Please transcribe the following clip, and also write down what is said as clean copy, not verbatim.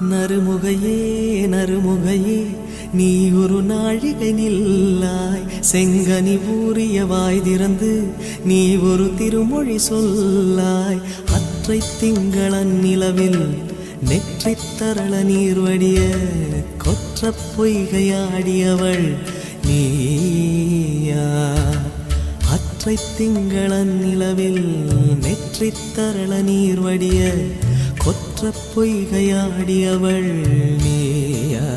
நறுமுகையே நறுமுகையே நீ ஒரு நாழிகை நில்லாய் செங்கனி ஊறிய வாய் திறந்து நீ ஒரு திருமொழி சொல்லாய் அற்றை திங்களன் நிலவில் நெற்றித் தரள நீர் வடிய கொற்ற பொய்கையாடியவள் நீயா அற்றை திங்களன் நிலவில் நெற்றித் தரள நீர் வடிய கொற்ற பொய்கையாடியவள் நீயா